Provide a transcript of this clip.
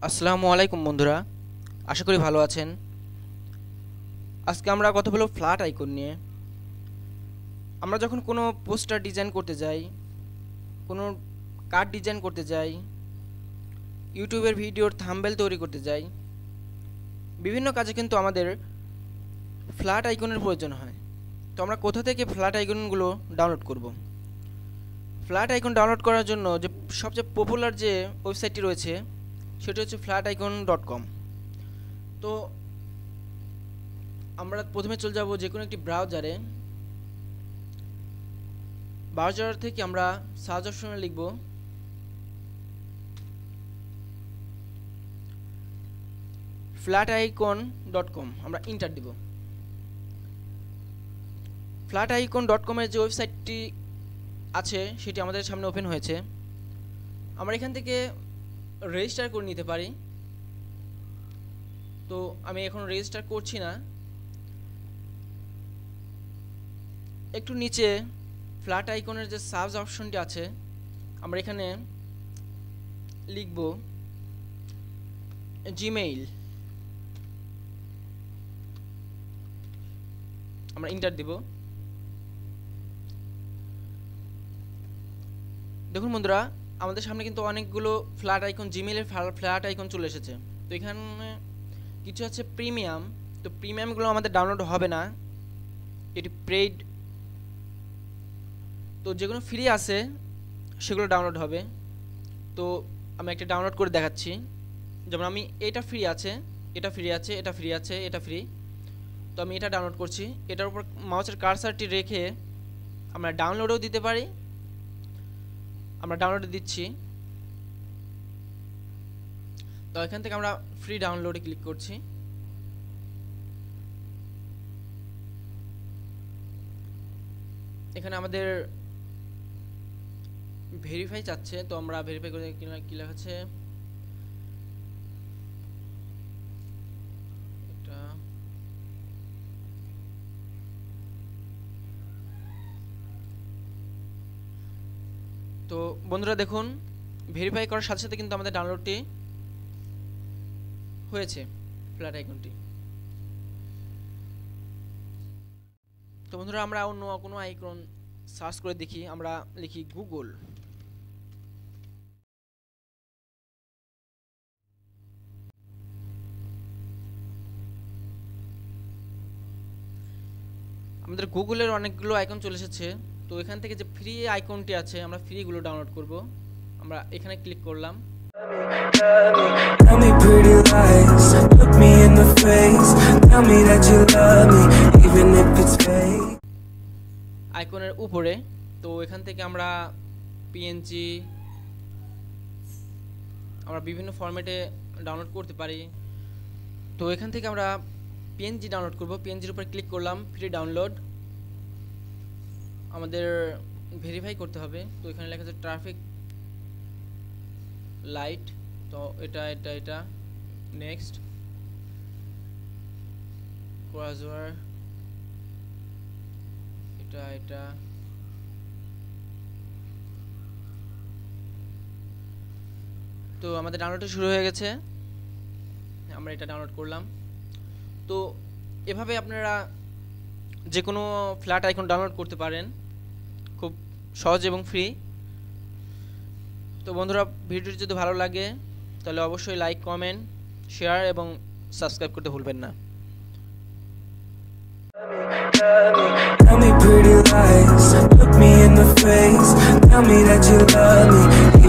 আসসালামু আলাইকুম বন্ধুরা, আশা করি ভালো আছেন। আজকে আমরা কথা বলবো ফ্ল্যাট আইকন নিয়ে। আমরা যখন কোনো পোস্টার ডিজাইন করতে যাই, কোনো কার্ড ডিজাইন করতে যাই, ইউটিউবের ভিডিওর থাম্বনেল তৈরি করতে যাই, বিভিন্ন কাজে কিন্তু আমাদের ফ্ল্যাট আইকনের প্রয়োজন হয়। তো আমরা কোথা থেকে ফ্ল্যাট আইকনগুলো ডাউনলোড করব? ফ্ল্যাট আইকন ডাউনলোড করার জন্য যে সবচেয়ে পপুলার যে ওয়েবসাইটটি রয়েছে সেটি হচ্ছে flaticon.com। তো আমরা প্রথমে চলে যাব যে কোনো একটি ব্রাউজার থেকে আমরা সার্চ অপশনে লিখব flaticon.com, আমরা এন্টার দিব। flaticon.com এর যে ওয়েবসাইটটি আছে সেটি আমাদের সামনে ওপেন হয়েছে। আমরা এখান থেকে রেজিস্টার করে নিতে পারি। তো আমি এখন রেজিস্টার করছি না। একটু নিচে ফ্ল্যাট আইকনের যে সার্চ অপশনটি আছে, আমরা এখানে লিখব জিমেইল, আমরা এন্টার দিব। দেখুন বন্ধুরা, আমাদের সামনে কিন্তু অনেকগুলো ফ্ল্যাট আইকন, জিমেইলের ফ্ল্যাট আইকন চলে এসেছে। তো এখানে কিছু আছে প্রিমিয়াম, তো প্রিমিয়ামগুলো আমাদের ডাউনলোড হবে না, এটি পেইড। তো যেগুলো ফ্রি আছে সেগুলো ডাউনলোড হবে। তো আমি একটা ডাউনলোড করে দেখাচ্ছি। যেমন আমি এটা ফ্রি আছে, এটা ফ্রি আছে, এটা ফ্রি আছে, এটা ফ্রি। তো আমি এটা ডাউনলোড করছি। এটার উপর মাউসের কার্সারটি রেখে আমরা ডাউনলোডও দিতে পারি। আমরা ডাউনলোডে দিচ্ছি। তো এখান থেকে আমরা ফ্রি ডাউনলোডে ক্লিক করছি। এখানে আমাদের ভেরিফাই চাচ্ছে, তো আমরা ভেরিফাই করে কি লেখা আছে এটা। তো বন্ধুরা দেখুন, ভেরিফাই করার সাথে সাথে কিন্তু আমাদের ডাউনলোডটি হয়েছে ফ্ল্যাট আইকনটি। তো বন্ধুরা, আমরা অন্য কোনো আইকন সার্চ করে দেখি। আমরা লিখি গুগল। আমাদের গুগলের অনেকগুলো আইকন চলে এসেছে। তো এখান থেকে যে ফ্রি আইকনটি আছে, আমরা ফ্রিগুলো ডাউনলোড করব। আমরা এখানে ক্লিক করলাম। Tell me pretty lies, look me in the face, tell me that you love me even if it's fake আইকনের উপরে। তো এখান থেকে আমরা পিএনজি, আমরা বিভিন্ন ফরম্যাটে ডাউনলোড করতে পারি। তো এখান থেকে আমরা পিএনজি ডাউনলোড করব। পিএনজির উপর ক্লিক করলাম, ফ্রি ডাউনলোড। আমাদের ভেরিফাই করতে হবে। তো এখানে লেখা আছে ট্রাফিক লাইট। তো এটা এটা এটা নেক্সট ব্রাউজার, এটা এটা। তো আমাদের ডাউনলোডটা শুরু হয়ে গেছে, আমরা এটা ডাউনলোড করলাম। তো এভাবে আপনারা যে কোনো ফ্ল্যাট আইকন ডাউনলোড করতে পারেন, খুব সহজ এবং ফ্রি। তো বন্ধুরা, ভিডিওটি যদি ভালো লাগে তাহলে অবশ্যই লাইক, কমেন্ট, শেয়ার এবং সাবস্ক্রাইব করতে ভুলবেন না। Tell me pretty lies, look me in the face, tell me that you love me